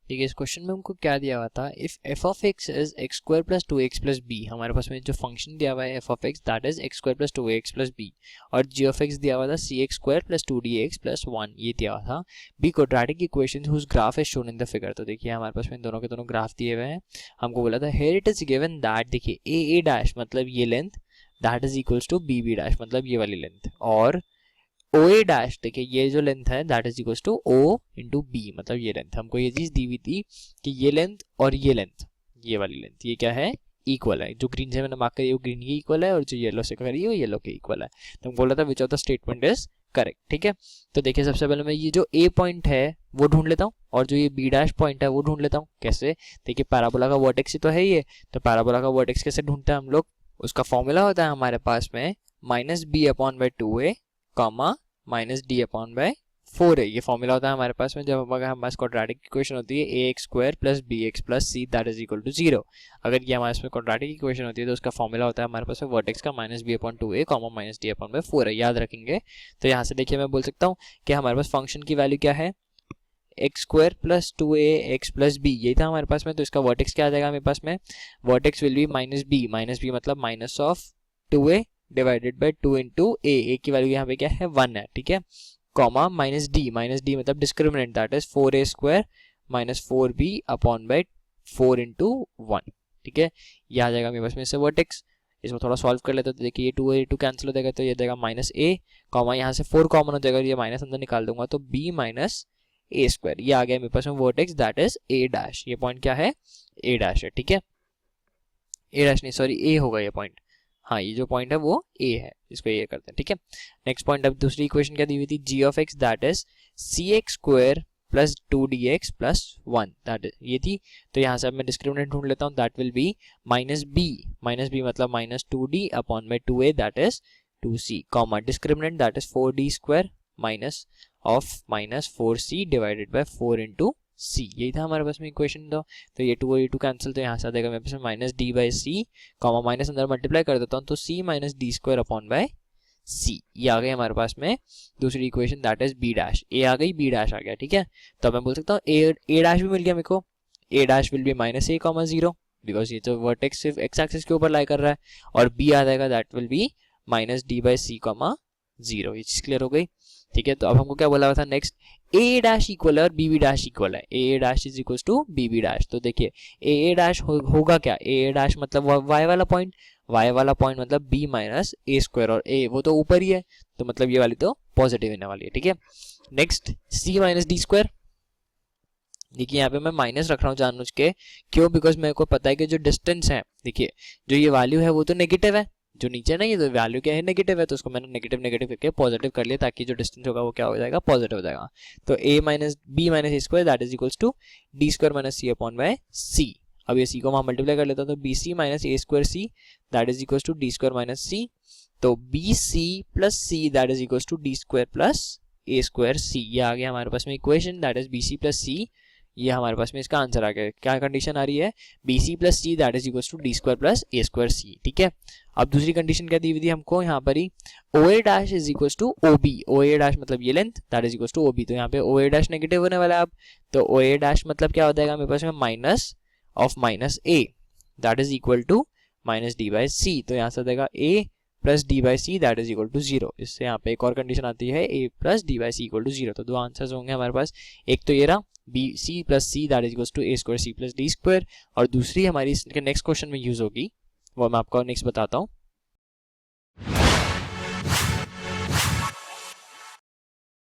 देखिए इस क्वेश्चन में हमको क्या दिया हुआ था, if f of x is x square plus 2x plus b, हमारे पास में जो फंक्शन दिया हुआ है f of x that is x square plus 2x plus b, और जी ऑफ एक्स दिया हुआ था c x square plus 2dx plus 1, ये दिया हुआ था। Be quadratic equation whose graph is shown in the figure. तो देखिए हमारे पास में दोनों के दोनों ग्राफ दिए हुए हैं। हमको बोला था here it is given that, देखिए ए डैश मतलब ये length that is equals to B dash मतलब ये वाली लेंथ, और ओ ए डैश देखिए ये जो लेंथ है that is equals to O into B मतलब ये लेंथ। हमको ये चीज दी हुई थी कि ये लेंथ और ये लेंथ, ये वाली लेंथ ये क्या है, इक्वल है। जो ग्रीन से मैंने मार्क करी वो ग्रीन की इक्वल है, और जो येलो से करी है वो येलो के इक्वल है। तो हम बोल रहा था which of the statement is correct. ठीक है, तो देखिए सबसे पहले मैं ये जो ए पॉइंट है वो ढूंढ लेता हूँ, और जो ये बी डैश पॉइंट है वो ढूंढ लेता हूँ। कैसे, देखिए पैराबोला का वर्टेक्स ही तो है ये, तो पैराबोला का वर्टेक्स कैसे ढूंढते हैं हम लोग, उसका फॉर्मूला होता है हमारे पास में minus B upon by 2a comma minus D upon by 4a, ये फॉर्मूला होता है हमारे पास में जब हमारे पास क्वाड्रेटिक इक्वेशन होती है a x square plus b x plus C that is equal to 0। अगर ये हमारे पास क्वाड्रेटिक इक्वेशन होती है तो उसका फॉर्मूला होता है हमारे पास में वर्टेक्स का minus B upon 2a comma minus D upon by 4a, याद रखेंगे। तो यहाँ से देखिए मैं बोल सकता हूँ कि हमारे पास फंक्शन की वैल्यू क्या है, X square plus 2a X plus B, यही था हमारे पास में। तो इसका वर्टेक्स क्या आ जाएगा हमारे पास में, vertex will be minus b मतलब minus of 2a divided by 2 into a की वैल्यू यहाँ पे क्या है 1 है, ठीक है, कॉमा माइनस डी मतलब discriminant that is 4a square minus 4b upon by 4 into 1, ठीक है, ये आ जाएगा मेरे पास में इससे वर्टेक्स। इसको थोड़ा सॉल्व कर लेते तो देखिए ये 2 2 कैंसिल हो जाएगा, तो ये देगा माइनस ए कॉमा यहाँ से 4 कॉमन हो जाएगा, ये माइनस अंदर निकाल दूंगा तो b माइनस ए स्क्वायर, ये आ गया मेरे पास में vertex that is a dash. ये पॉइंट क्या है, ए डैश है, ठीक है, ए डैश नहीं सॉरी ए होगा ये पॉइंट, हाँ ये जो पॉइंट है वो ए है, इसको ये करते हैं, ठीक है। नेक्स्ट पॉइंट, अब दूसरी इक्वेशन क्या दी हुई थी, g of x that is c x square plus 2dx plus 1 that ये थी। तो यहाँ से अब मैं डिस्क्रिमिनेंट ढूंढ लेता हूँ, that will be minus b मतलब minus 2d upon by 2a that is 2c comma discriminant that is 4d square minus of minus 4c divided by 4 into c, यही था हमारे पास में इक्वेशन। तो ये 2 और ये 2 कैंसिल, तो यहाँ से आ जाएगा मेरे पास में minus D by C comma minus अंदर मल्टीप्लाई कर देता हूँ तो c minus d square upon by c, ये आ गई हमारे पास में दूसरी equation that is b dash. A आ गई, बी डैश आ गया, ठीक है। तो मैं बोल सकता हूँ ए डैश भी मिल गया मेरे को, a dash will be minus a comma 0 because ये तो वर्टेक्स सिर्फ एक्स एक्सिस के ऊपर लाई कर रहा है, और बी आ जाएगा that will be minus D by C comma 0, ये चीज क्लियर हो गई, ठीक है। तो अब हमको क्या बोला हुआ था नेक्स्ट, ए डैश इक्वल है और बी डैश इक्वल है, a dash is equal to B dash. तो देखिए ए डैश होगा क्या, ए डैश मतलब वाई वाला पॉइंट, वाई वाला पॉइंट मतलब बी माइनस ए स्क्वायर, और ए वो तो ऊपर ही है तो मतलब ये वाली तो पॉजिटिव होने वाली है, ठीक है। नेक्स्ट सी माइनस डी स्क्वायर, देखिए यहाँ पे मैं माइनस रख रहा हूँ जानबूझ के, क्यों, बिकॉज मेरे को पता है कि जो डिस्टेंस है, देखिए जो ये वैल्यू है वो तो नेगेटिव है, जो नीचे नहीं है तो वैल्यू क्या है नेगेटिव है, तो उसको मैंने नेगेटिव करके पॉजिटिव कर लिया ताकि जो डिस्टेंस होगा वो क्या हो जाएगा, पॉजिटिव हो जाएगा। तो a minus b minus a square that is equals to d square minus c upon by c. अब ये सी को वहां मल्टीप्लाई कर लेता हूं तो b c minus a square c that is equals to d square minus c, तो b C plus C that is equals to d square plus a square c, ये आ गया हमारे पास में equation that is b C plus c, ये हमारे पास में इसका आंसर आ गया। क्या कंडीशन आ रही है, b C plus C that is equals to d square plus a square c, ठीक है। अब दूसरी कंडीशन क्या दी हुई थी हमको यहाँ पर ही, O A dash is equals to O B, O A dash मतलब ये length that is equals to O B, तो यहाँ पे ओ ए डैश नेगेटिव होने वाला है अब, तो ओ ए डैश मतलब क्या हो जाएगा मेरे पास में minus of minus a that is equal to minus D by c, तो यहाँ से देगा a plus d by c that is equal to 0। इससे यहाँ पे एक और कंडीशन आती है a plus d by c equal to 0, तो दो आंसर्स होंगे हमारे पास, एक तो ये रहा B C plus C that is equal to A square C plus D square, और दूसरी हमारी इसके नेक्स्ट क्वेश्चन में यूज होगी वो मैं आपको नेक्स्ट बताता हूँ।